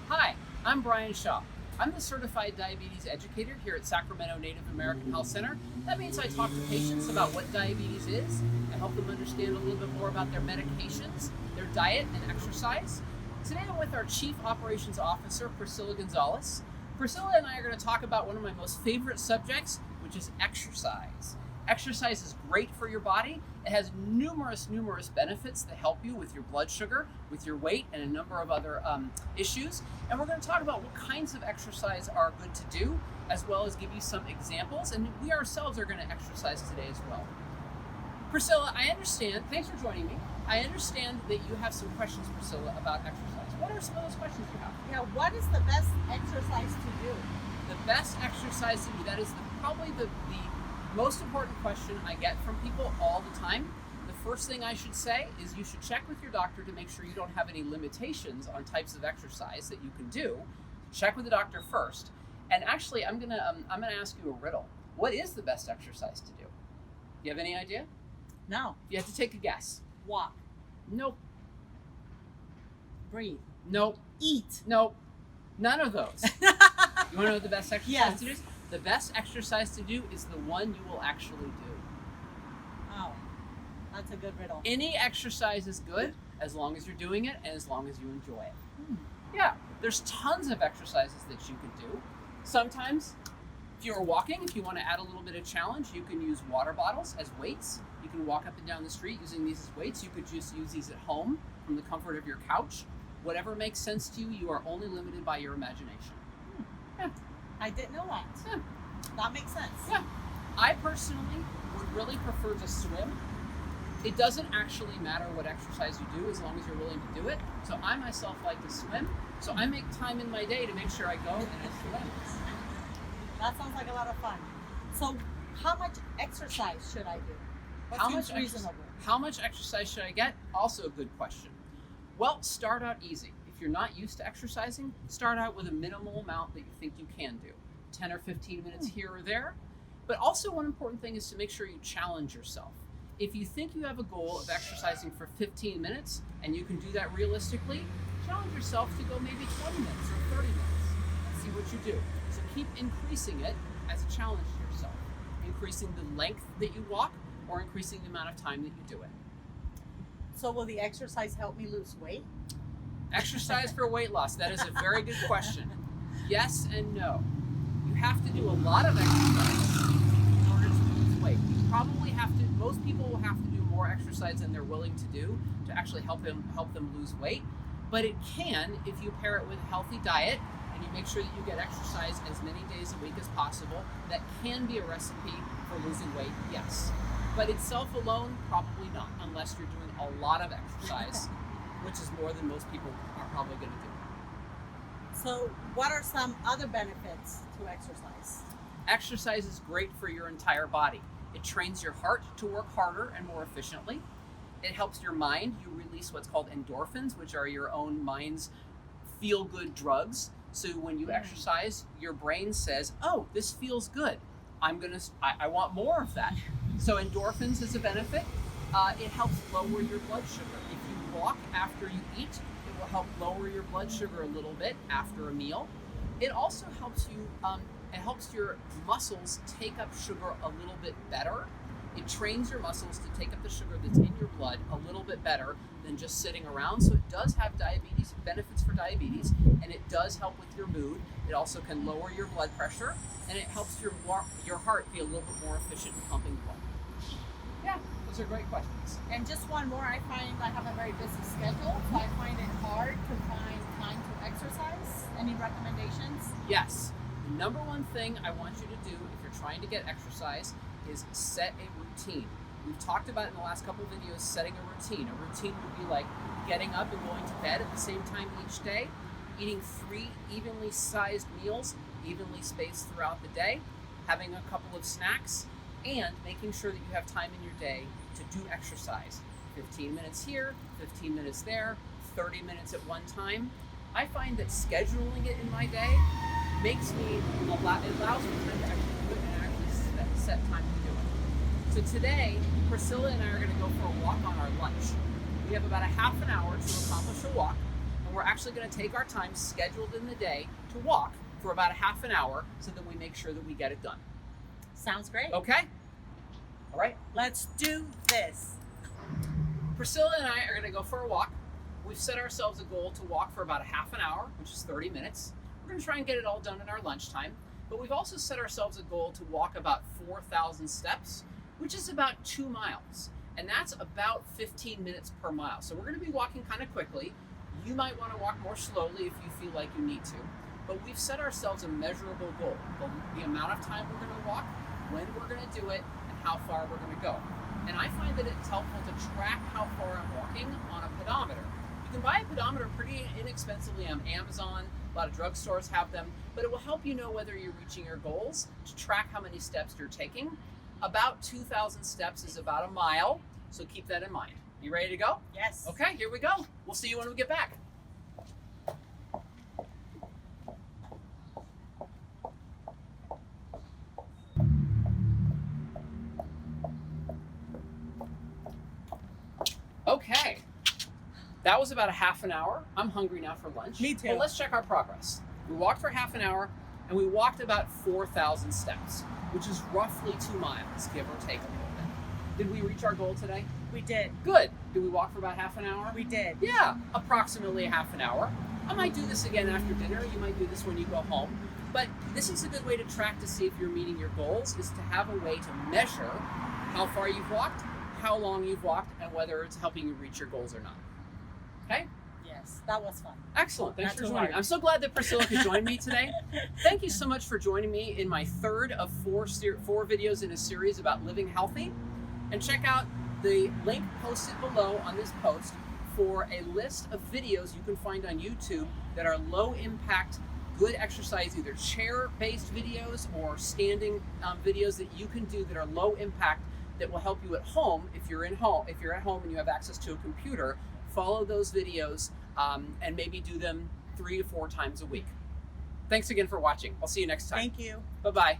Hi, I'm Brian Shaw. I'm the certified diabetes educator here at Sacramento Native American Health Center. That means I talk to patients about what diabetes is. I help them understand a little bit more about their medications, their diet, and exercise. Today I'm with our Chief Operations Officer, Priscilla Gonzalez. Priscilla and I are going to talk about one of my most favorite subjects, which is exercise. Exercise is great for your body. It has numerous benefits that help you with your blood sugar, with your weight, and a number of other issues. And we're going to talk about what kinds of exercise are good to do, as well as give you some examples. And we ourselves are going to exercise today as well. Priscilla, I understand, thanks for joining me. I understand that you have some questions, Priscilla, about exercise. What are some of those questions you have? Yeah, what is the best exercise to do? The best exercise to do, that is probably the most important question I get from people all the time. The first thing I should say is you should check with your doctor to make sure you don't have any limitations on types of exercise that you can do. Check with the doctor first. And actually, I'm gonna ask you a riddle. What is the best exercise to do? You have any idea? No. You have to take a guess. Walk. Nope. Breathe. Nope. Eat. Nope. None of those. You want to know what the best exercise to do is? The best exercise to do is the one you will actually do. Oh, that's a good riddle. Any exercise is good as long as you're doing it and as long as you enjoy it. Yeah, there's tons of exercises that you can do. Sometimes, if you're walking, if you want to add a little bit of challenge, you can use water bottles as weights. You can walk up and down the street using these as weights. You could just use these at home from the comfort of your couch. Whatever makes sense to you, you are only limited by your imagination. Yeah. I didn't know that. Yeah. That makes sense. Yeah. I personally would really prefer to swim. It doesn't actually matter what exercise you do as long as you're willing to do it. So I myself like to swim. So I make time in my day to make sure I go and I swim. That sounds like a lot of fun. So how much exercise should I do? What seems reasonable? How much exercise should I get? Also a good question. Well, start out easy. If you're not used to exercising, start out with a minimal amount that you think you can do. 10 or 15 minutes here or there. But also one important thing is to make sure you challenge yourself. If you think you have a goal of exercising for 15 minutes and you can do that realistically, challenge yourself to go maybe 20 minutes or 30 minutes and see what you do. So keep increasing it as a challenge to yourself. Increasing the length that you walk or increasing the amount of time that you do it. So will the exercise help me lose weight? Exercise for weight loss. That is a very good question. Yes and no. You have to do a lot of exercise in order to lose weight. You probably have to, most people will have to do more exercise than they're willing to do to actually help them lose weight. But it can, if you pair it with a healthy diet and you make sure that you get exercise as many days a week as possible, that can be a recipe for losing weight, yes. But itself alone, probably not, unless you're doing a lot of exercise, which is more than most people are probably going to do. So what are some other benefits to exercise? Exercise is great for your entire body. It trains your heart to work harder and more efficiently. It helps your mind. You release what's called endorphins, which are your own mind's feel-good drugs. So when you exercise, your brain says, oh, this feels good. I want more of that. So endorphins is a benefit. It helps lower your blood sugar. If you walk after you eat, it will help lower your blood sugar a little bit after a meal. It also helps you, it helps your muscles take up sugar a little bit better. It trains your muscles to take up the sugar that's in your blood a little bit better than just sitting around. So it does have benefits for diabetes, and it does help with your mood. It also can lower your blood pressure, and it helps your heart be a little bit more efficient in pumping blood. Yeah, those are great questions. And just one more, I find I have a very busy schedule, so I find it hard to find time to exercise. Any recommendations? Yes. The number one thing I want you to do if you're trying to get exercise is set a routine. We've talked about in the last couple of videos setting a routine. A routine would be like getting up and going to bed at the same time each day, eating 3 evenly sized meals, evenly spaced throughout the day, having a couple of snacks, and making sure that you have time in your day to do exercise. 15 minutes here, 15 minutes there, 30 minutes at one time. I find that scheduling it in my day makes me, it allows me time to actually do it and actually set time to do it. So today, Priscilla and I are going to go for a walk on our lunch. We have about a half an hour to accomplish a walk, and we're actually going to take our time scheduled in the day to walk for about a half an hour so that we make sure that we get it done. Sounds great. Okay? All right. Let's do this. Priscilla and I are going to go for a walk. We've set ourselves a goal to walk for about a half an hour, which is 30 minutes. We're going to try and get it all done in our lunchtime. But we've also set ourselves a goal to walk about 4,000 steps, which is about 2 miles. And that's about 15 minutes per mile. So we're going to be walking kind of quickly. You might want to walk more slowly if you feel like you need to. But we've set ourselves a measurable goal. The amount of time we're going to walk, when we're going to do it, and how far we're going to go. And I find that it's helpful to track how far I'm walking on a pedometer. You can buy a pedometer pretty inexpensively on Amazon. A lot of drugstores have them, but it will help you know whether you're reaching your goals, to track how many steps you're taking. About 2,000 steps is about a mile, so keep that in mind. You ready to go? Yes. Okay, here we go. We'll see you when we get back. Okay, that was about a half an hour. I'm hungry now for lunch. Me too. Well, let's check our progress. We walked for half an hour, and we walked about 4,000 steps, which is roughly 2 miles, give or take a little bit. Did we reach our goal today? We did. Good. Did we walk for about half an hour? We did. Yeah, approximately half an hour. I might do this again after dinner. You might do this when you go home. But this is a good way to track to see if you're meeting your goals, is to have a way to measure how far you've walked, how long you've walked, and whether it's helping you reach your goals or not. Okay? Yes, that was fun. Excellent. Thanks Not for too joining. hard. I'm so glad that Priscilla could join me today. Thank you so much for joining me in my third of four videos in a series about living healthy. And check out the link posted below on this post for a list of videos you can find on YouTube that are low impact, good exercise, either chair-based videos or standing videos that you can do that are low impact, that will help you at home. If you're at home and you have access to a computer, follow those videos and maybe do them 3 to 4 times a week. Thanks again for watching. I'll see you next time. Thank you. Bye-bye.